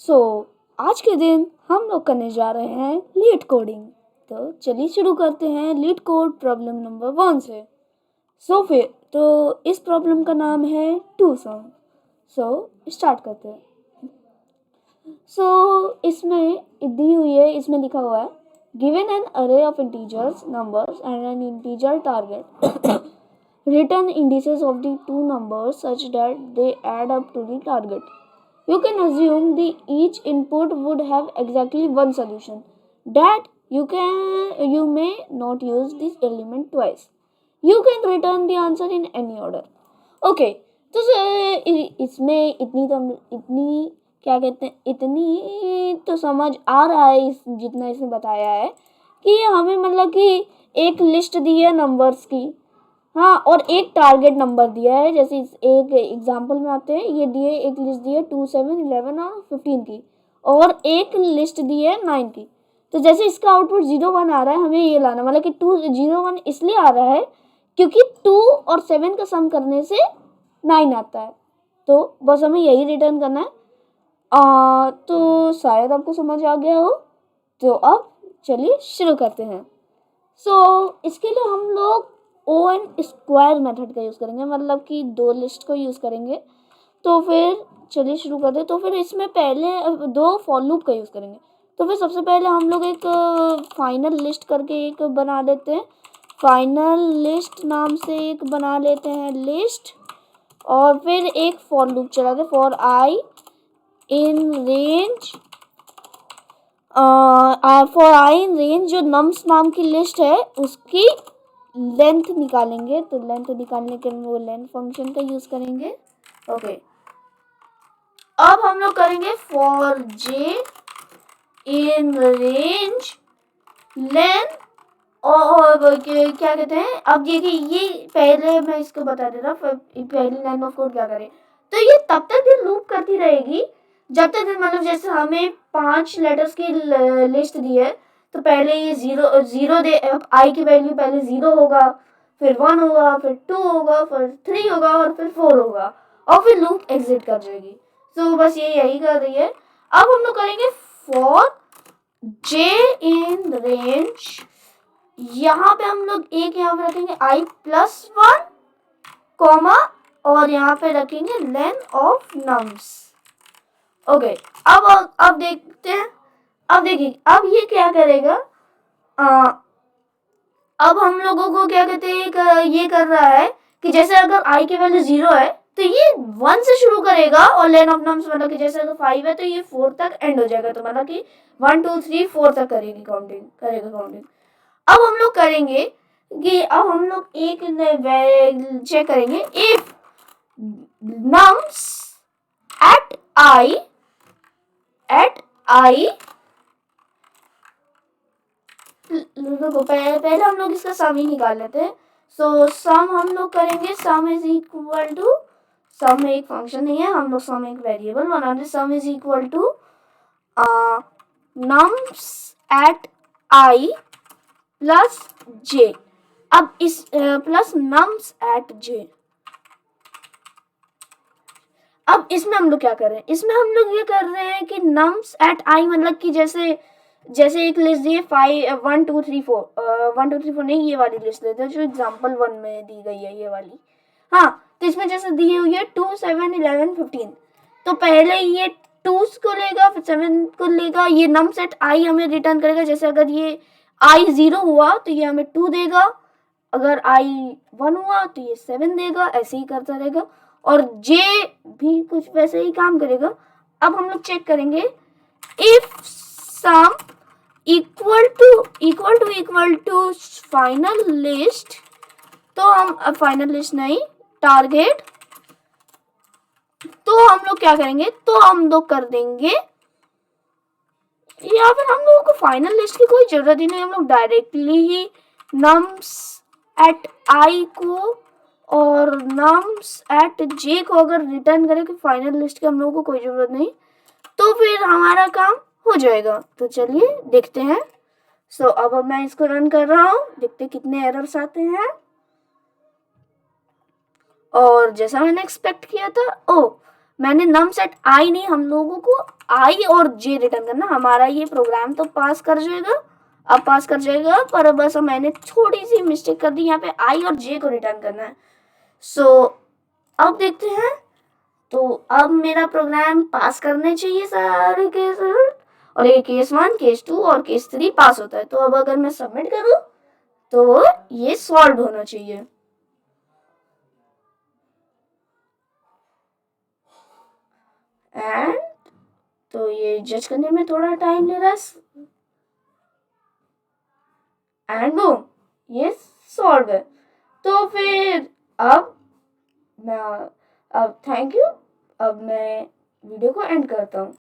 सो आज के दिन हम लोग करने जा रहे हैं लीड कोडिंग। तो चलिए शुरू करते हैं लीड कोड प्रॉब्लम नंबर 1 से। फिर तो इस प्रॉब्लम का नाम है टू सम। स्टार्ट करते हैं। इसमें दी हुई है, इसमें लिखा हुआ है गिवन एन अरे of integers numbers and N integer target return indices of the two numbers such that they add up to the target. You can assume the each input would have exactly one solution. That you may not use this element twice. You can return the answer in any order. Okay, तो इसमें इतनी क्या कहते हैं, इतनी तो समझ आ रहा है इस जितना इसने बताया है कि हमें मतलब कि एक लिस्ट दी है नंबर्स की, हाँ, और एक टारगेट नंबर दिया है। जैसे एक एग्जांपल में आते हैं, ये दिए एक लिस्ट दी है 2, 7, 11 और 15 की, और एक लिस्ट दी है 9 की। तो जैसे इसका आउटपुट 0, 1 आ रहा है, हमें ये लाना, मतलब कि 2, 0, 1 इसलिए आ रहा है क्योंकि 2 और 7 का सम करने से 9 आता है। तो बस हमें यही रिटर्न करना है। तो शायद आपको समझ आ गया हो। तो अब चलिए शुरू करते हैं। इसके लिए हम लोग ON स्क्वायर मेथड का यूज़ करेंगे, मतलब कि 2 लिस्ट को यूज़ करेंगे। तो फिर चलिए शुरू करते हैं। तो फिर इसमें पहले 2 फॉर लूप का यूज़ करेंगे। तो फिर सबसे पहले हम लोग एक फाइनल लिस्ट करके एक बना लेते हैं। फाइनल लिस्ट नाम से एक बना लेते हैं लिस्ट, और फिर एक फॉर लूप चलाते, फॉर आई इन रेंज जो नम्स नाम की लिस्ट है उसकी लेंथ निकालेंगे। तो लेंथ निकालने के लिए वो लेंथ फंक्शन का यूज करेंगे। ओके, अब हम लोग करेंगे for J in range length, और क्या कहते हैं, अब देखिए ये पहले मैं इसको बता दे रहा हूँ पहली लाइन ऑफ कोड क्या करें। तो ये तब तक ये लूप करती रहेगी जब तक, मतलब जैसे हमें 5 लेटर्स की लिस्ट दी है, तो पहले ये 0 दे, आई की वैल्यू पहले 0 होगा, फिर 1 होगा, फिर 2 होगा, फिर 3 होगा, और फिर 4 होगा, और फिर लूप एग्जिट कर जाएगी। बस ये यही कर रही है। अब हम लोग करेंगे फॉर जे इन रेंज, यहाँ पे हम लोग एक यहाँ पे रखेंगे i+1 कॉमा, और यहाँ पे रखेंगे लेंथ ऑफ नम्स। ओके, अब देखते हैं। अब देखिए, अब ये क्या करेगा, अब हम लोगों को क्या कहते हैं, ये कर रहा है कि जैसे अगर i की वैल्यू 0 है तो ये 1 से शुरू करेगा, और लेंथ ऑफ नम्स मतलब कि जैसे अगर 5 है तो ये 4 तक एंड हो जाएगा। तो मतलब कि 1, 2, 3, 4 तक करेगा काउंटिंग। अब हम लोग करेंगे कि अब हम लोग एक चेक करेंगे, इफ नम्स एट i पहले हम लोग इसका सम ही निकाल लेते हैं। सम हम लोग करेंगे, सम इज इक्वल टू, सम एक फंक्शन नहीं है, हम लोग सम एक वेरिएबल बनाते, sum is equal to nums at i plus j। अब इस प्लस नम्स एट j, अब इसमें हम लोग क्या कर रहे हैं, इसमें हम लोग ये कर रहे हैं कि नम्स एट i, मतलब कि जैसे एक लिस्ट दी है 5, 1, 2, 3, 4, 1, 2, 3, 4 नहीं, ये वाली लिस्ट लेते हैं जो एग्जाम्पल 1 में दी गई है, ये वाली। हाँ, तो इसमें जैसे दी हुई है 2, 7, 11, 15, तो पहले ये 2 को लेगा, फिर 7 को लेगा, ये नम्स एट i हमें रिटर्न करेगा। जैसे अगर ये i 0 हुआ तो ये हमें 2 देगा, अगर i 1 हुआ तो ये 7 देगा, ऐसे ही करता रहेगा, और j भी कुछ वैसे ही काम करेगा। अब हम लोग चेक करेंगे, if sum equal to final list, तो हम फाइनल लिस्ट नहीं, टारगेट, तो हम लोग क्या करेंगे, तो हम लोग कर देंगे, या फिर हम लोगों को फाइनल लिस्ट की कोई जरूरत ही नहीं, हम लोग डायरेक्टली ही नम्स एट i को और नम्स एट j को अगर रिटर्न करें कि फाइनल लिस्ट की हम लोगों को कोई जरूरत नहीं, तो फिर हमारा काम हो जाएगा। तो चलिए देखते हैं। अब मैं इसको रन कर रहा हूँ, देखते कितने एरर्स आते हैं। और जैसा मैंने एक्सपेक्ट किया था, मैंने नम सेट आई नहीं, हम लोगों को आई और जे रिटर्न करना। हमारा ये प्रोग्राम तो पास कर जाएगा, अब पास कर जाएगा, पर बस मैंने थोड़ी सी मिस्टेक कर दी, यहाँ पे आई और जे को रिटर्न करना है। सो अब देखते हैं। तो अब मेरा प्रोग्राम पास करने चाहिए सारे केस, और ये केस 1, केस 2 और केस 3 पास होता है। तो अब अगर मैं सबमिट करूं तो ये सॉल्व होना चाहिए। एंड तो ये जज करने में थोड़ा टाइम ले रहा है। एंड बूम, ये सॉल्व है। तो फिर अब मैं अब थैंक यू, अब मैं वीडियो को एंड करता हूँ।